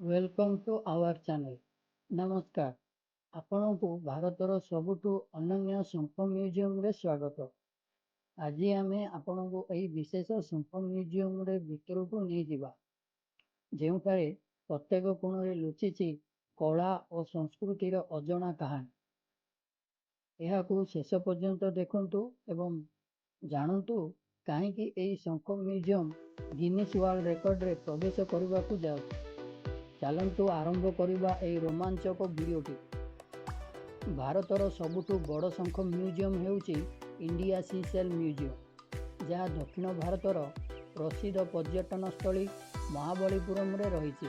Welcome to hour channel. ନମସ୍କାର। ଆପଣଙ୍କୁ ଭାରତର ସବୁଠୁ ଅନନ୍ୟ ଶଙ୍ଖ ମ୍ୟୁଜିୟମରେ ସ୍ୱାଗତ। ଆଜି ଆମେ ଆପଣଙ୍କୁ ଏହି ବିଶେଷ ଶଙ୍ଖ ମ୍ୟୁଜିୟମରେ ଭିତରକୁ ନେଇଯିବା, ଯେଉଁଠାରେ ପ୍ରତ୍ୟେକ କୋଣରେ ଲୁଚିଛି କଳା ଓ ସଂସ୍କୃତିର ଅଜଣା କାହାଣୀ। ଏହାକୁ ଶେଷ ପର୍ଯ୍ୟନ୍ତ ଦେଖନ୍ତୁ ଏବଂ ଜାଣନ୍ତୁ କାହିଁକି ଏହି ଶଙ୍ଖ ମ୍ୟୁଜିୟମ ଗିନିସ୍ ୱାର୍ଲ୍ଡ ରେକର୍ଡରେ ପ୍ରବେଶ କରିବାକୁ ଯାଉଛି। ଚାଲନ୍ତୁ ଆରମ୍ଭ କରିବା ଏହି ରୋମାଞ୍ଚକ ଭିଡ଼ିଓଟି। ଭାରତର ସବୁଠୁ ବଡ଼ ଶଙ୍ଖ ମ୍ୟୁଜିୟମ ହେଉଛି ଇଣ୍ଡିଆ ସି ସେଲ୍ ମ୍ୟୁଜିୟମ, ଯାହା ଦକ୍ଷିଣ ଭାରତର ପ୍ରସିଦ୍ଧ ପର୍ଯ୍ୟଟନସ୍ଥଳୀ ମହାବଳୀପୁରମରେ ରହିଛି,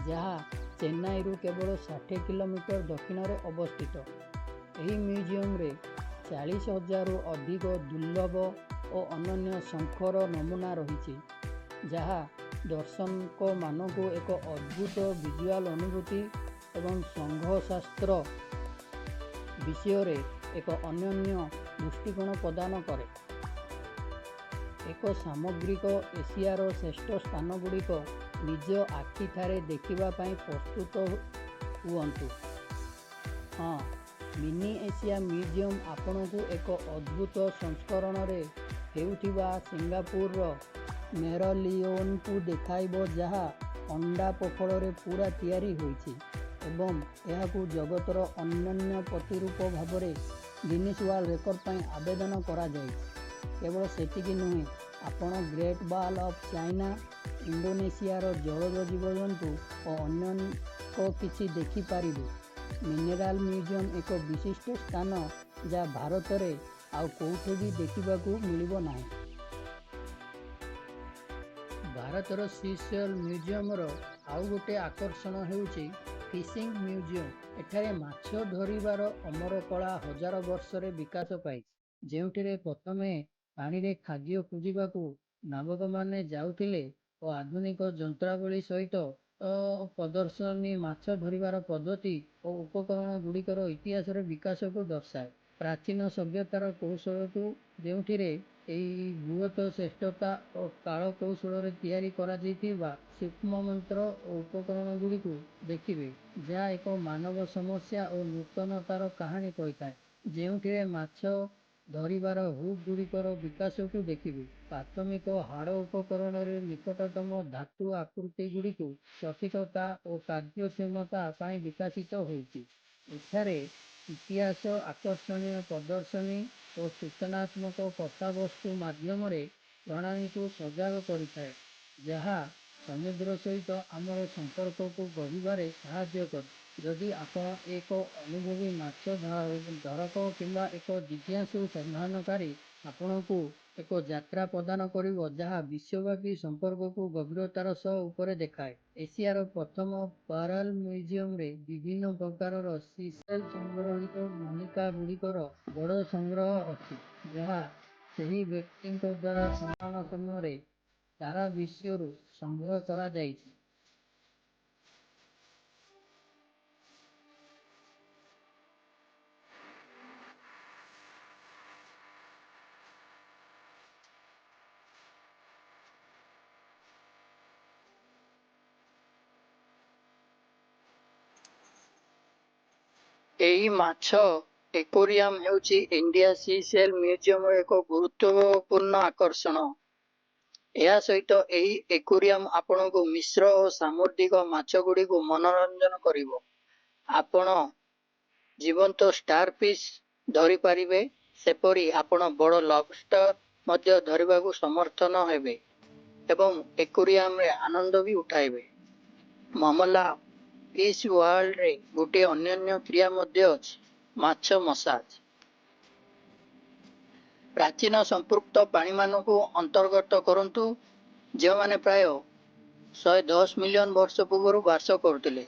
ଯାହା ଚେନ୍ନାଇରୁ କେବଳ 60 କିଲୋମିଟର ଦକ୍ଷିଣରେ ଅବସ୍ଥିତ। ଏହି ମ୍ୟୁଜିୟମରେ 40,000ରୁ ଅଧିକ ଦୁର୍ଲଭ ଓ ଅନନ୍ୟ ଶଙ୍ଖର ନମୁନା ରହିଛି, ଯାହା ଦର୍ଶକମାନଙ୍କୁ ଏକ ଅଦ୍ଭୁତ ଭିଜୁଆଲ ଅନୁଭୂତି ଏବଂ ସଂଘଶାସ୍ତ୍ର ବିଷୟରେ ଏକ ଅନନ୍ୟ ଦୃଷ୍ଟିକୋଣ ପ୍ରଦାନ କରେ। ଏକ ସାମଗ୍ରିକ ଏସିଆର ଶ୍ରେଷ୍ଠ ସ୍ଥାନଗୁଡ଼ିକ ନିଜ ଆଖିଠାରେ ଦେଖିବା ପାଇଁ ପ୍ରସ୍ତୁତ ହୁଅନ୍ତୁ। ହଁ, ମିନି ଏସିଆ ମ୍ୟୁଜିୟମ ଆପଣଙ୍କୁ ଏକ ଅଦ୍ଭୁତ ସଂସ୍କରଣରେ ହେଉଥିବା ସିଙ୍ଗାପୁରର ମେରଲିଓନକୁ ଦେଖାଇବ, ଯାହା ଅଣ୍ଡା ପଖଳରେ ପୁରା ତିଆରି ହୋଇଛି ଏବଂ ଏହାକୁ ଜଗତର ଅନନ୍ୟ ପ୍ରତିରୂପ ଭାବରେ ଗିନିସ୍ ୱାର୍ଲ୍ଡ ରେକର୍ଡ ପାଇଁ ଆବେଦନ କରାଯାଇଛି। କେବଳ ସେତିକି ନୁହେଁ, ଆପଣ ଗ୍ରେଟ୍ ୱାଲ୍ ଅଫ୍ ଚାଇନା, ଇଣ୍ଡୋନେସିଆର ଜଳଜ ଜୀବଜନ୍ତୁ ଓ ଅନେକ କିଛି ଦେଖିପାରିବେ। ମିନେରାଲ ମ୍ୟୁଜିୟମ ଏକ ବିଶିଷ୍ଟ ସ୍ଥାନ, ଯାହା ଭାରତରେ ଆଉ କେଉଁଠି ବି ଦେଖିବାକୁ ମିଳିବ ନାହିଁ। ଭାରତର ସି ସେଲ୍ ମ୍ୟୁଜିୟମର ଆଉ ଗୋଟିଏ ଆକର୍ଷଣ ହେଉଛି ଫିସିଂ ମ୍ୟୁଜିୟମ। ଏଠାରେ ମାଛ ଧରିବାର ଅମର କଳା ହଜାର ବର୍ଷରେ ବିକାଶ ପାଇଛି, ଯେଉଁଥିରେ ପ୍ରଥମେ ପାଣିରେ ଖାଦ୍ୟ ଖୋଜିବାକୁ ନାବିକମାନେ ଯାଉଥିଲେ ଓ ଆଧୁନିକ ଯନ୍ତ୍ରାବଳୀ ସହିତ ପ୍ରଦର୍ଶନୀ ମାଛ ଧରିବାର ପଦ୍ଧତି ଓ ଉପକରଣ ଗୁଡ଼ିକର ଇତିହାସର ବିକାଶକୁ ଦର୍ଶାଏ। ପ୍ରାଚୀନ ସଭ୍ୟତାର କୌଶଳକୁ, ଯେଉଁଥିରେ ଏହି ବୃହତ ଶ୍ରେଷ୍ଠତା ଓ କାଳ କୌଶଳରେ ତିଆରି କରାଯାଇଥିବା ସୂକ୍ଷ୍ମ ମନ୍ତ୍ର ଓ ଉପକରଣ ଗୁଡ଼ିକୁ ଦେଖିବେ, ଯାହା ଏକ ମାନବ ସମସ୍ୟା ଓ ନୂତନତାର କାହାଣୀ କହିଥାଏ। ଯେଉଁଥିରେ ମାଛ ଧରିବାର ହୁକ୍ ଗୁଡ଼ିକର ବିକାଶକୁ ଦେଖିବେ। ପ୍ରାଥମିକ ହାଡ଼ ଉପକରଣରେ ନିକଟତମ ଧାତୁ ଆକୃତି ଗୁଡ଼ିକୁ ସଠିକତା ଓ କାର୍ଯ୍ୟକ୍ଷମତା ପାଇଁ ବିକଶିତ ହୋଇଛି। ଏଠାରେ ଇତିହାସ, ଆକର୍ଷଣୀୟ ପ୍ରଦର୍ଶନୀ ଓ ସୂଚନାତ୍ମକ କଥାବସ୍ତୁ ମାଧ୍ୟମରେ ପ୍ରଣାଳୀକୁ ସଜାଗ କରିଥାଏ, ଯାହା ସମୁଦ୍ର ସହିତ ଆମର ସମ୍ପର୍କକୁ ଗଢ଼ିବାରେ ସାହାଯ୍ୟ କରେ। ଯଦି ଆପଣ ଏକ ଅନୁଭବୀ ମାଛ ଧରକ କିମ୍ବା ଏକ ଜିଜ୍ଞାସୁ ସନ୍ଧାନକାରୀ, ଆପଣଙ୍କୁ ଏକ ଯାତ୍ରା ପ୍ରଦାନ କରିବ ଯାହା ବିଶ୍ୱବ୍ୟାପୀ ସମ୍ପର୍କକୁ ଗଭୀରତାର ସହ ଉପରେ ଦେଖାଏ। ଏସିଆର ପ୍ରଥମ ପର୍ଲ ମ୍ୟୁଜିୟମରେ ବିଭିନ୍ନ ପ୍ରକାରର ସି ସେଲ୍ ସଂଗ୍ରହିତ ମଣିକା ଗୁଡ଼ିକର ବଡ଼ ସଂଗ୍ରହ ଅଛି, ଯାହା ସେହି ବ୍ୟକ୍ତିଙ୍କ ଦ୍ୱାରା ସମାନ ସମୟରେ ସାରା ବିଶ୍ୱରୁ ସଂଗ୍ରହ କରାଯାଇଛି। ଏହି ମାଛ ଏକ୍ୱେରିୟମ୍ ହେଉଛି ଇଣ୍ଡିଆ ସି ସେଲ୍ ମ୍ୟୁଜିୟମର ଏକ ଗୁରୁତ୍ୱପୂର୍ଣ୍ଣ ଆକର୍ଷଣ। ଏହା ସହିତ ଏହି ଏକ୍ୱେରିୟମ୍ ଆପଣଙ୍କୁ ମିଶ୍ର ଓ ସାମୁଦ୍ରିକ ମାଛଗୁଡ଼ିକୁ ମନୋରଞ୍ଜନ କରିବ। ଆପଣ ଜୀବନ୍ତ ଷ୍ଟାରଫିସ୍ ଧରିପାରିବେ, ସେପରି ଆପଣ ବଡ଼ ଲବଷ୍ଟର ମଧ୍ୟ ଧରିବାକୁ ସମର୍ଥନ ହେବେ ଏବଂ ଏକ୍ୱେରିୟମରେ ଆନନ୍ଦ ବି ଉଠାଇବେ। ମାମଲା ଫିଶ୍ ୱାର୍ଲ୍ଡରେ ଗୋଟିଏ ଅନନ୍ୟ କ୍ରିୟା ମଧ୍ୟ ଅଛି, ମାଛ ମସାଜ। ପ୍ରାଚୀନ ସମ୍ପୃକ୍ତ ପ୍ରାଣୀମାନଙ୍କୁ ଅନ୍ତର୍ଗତ କରନ୍ତୁ, ଯେଉଁମାନେ ପ୍ରାୟ 110 ମିଲିୟନ ବର୍ଷ ପୂର୍ବରୁ ବାସ କରୁଥିଲେ।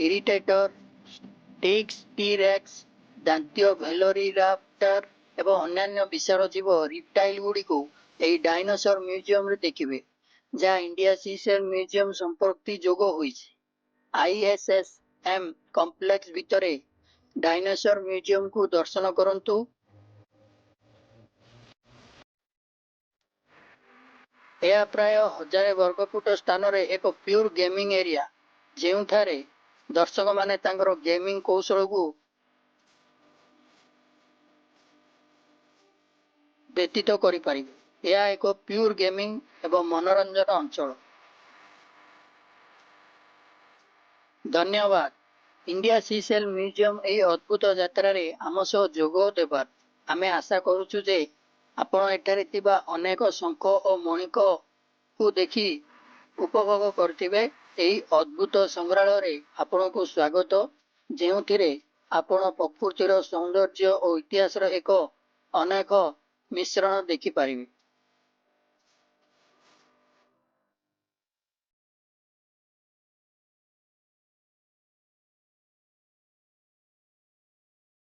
ଇରିଟେଟର, ଷ୍ଟିକ୍ସ, ଟି-ରେକ୍ସ, ଦାନ୍ତୀୟ ଭେଲୋରିରାପ୍ଟର ଏବଂ ଅନ୍ୟାନ୍ୟ ବିଶାଳ ଜୀବ ରିପ୍ଟାଇଲ୍ ଗୁଡ଼ିକୁ ଏହି ଡାଇନୋସର ମ୍ୟୁଜିୟମରେ ଦେଖିବେ, ଯାହା ଇଣ୍ଡିଆ ସି ସେଲ୍ ମ୍ୟୁଜିୟମ ସମ୍ପୃକ୍ତି ଯୋଗ ହୋଇଛି। ISSM କମ୍ପ୍ଲେକ୍ସ ଭିତରେ ଡାଇନୋସର ମ୍ୟୁଜିୟମକୁ ଦର୍ଶନ କରନ୍ତୁ। ଏହା ପ୍ରାୟ 1000 ବର୍ଗଫୁଟ ସ୍ଥାନରେ ଏକ ପ୍ୟୁର ଗେମିଂ ଏରିଆ, ଯେଉଁଠାରେ ଦର୍ଶକମାନେ ତାଙ୍କର ଗେମିଂ କୌଶଳକୁ ବ୍ୟତୀତ କରିପାରିବେ। ଏହା ଏକ ପ୍ୟୁର ଗେମିଂ ଏବଂ ମନୋରଞ୍ଜନ ଅଞ୍ଚଳ। ଧନ୍ୟବାଦ ଇଣ୍ଡିଆ ସିସେଲ୍ ମ୍ୟୁଜିୟମ ଏହି ଅଦ୍ଭୁତ ଯାତ୍ରାରେ ଆମ ସହ ଯୋଗ ଦେବାର। ଆମେ ଆଶା କରୁଛୁ ଯେ ଆପଣ ଏଠାରେ ଥିବା ଅନେକ ଶଙ୍ଖ ଓ ମଣିକକୁ ଦେଖି ଉପଭୋଗ କରିଥିବେ। ଏହି ଅଦ୍ଭୁତ ସଂଗ୍ରହାଳୟରେ ଆପଣଙ୍କୁ ସ୍ୱାଗତ, ଯେଉଁଥିରେ ଆପଣ ପ୍ରକୃତିର ସୌନ୍ଦର୍ଯ୍ୟ ଓ ଇତିହାସର ଏକ ଅନେକ ମିଶ୍ରଣ ଦେଖିପାରିବେ।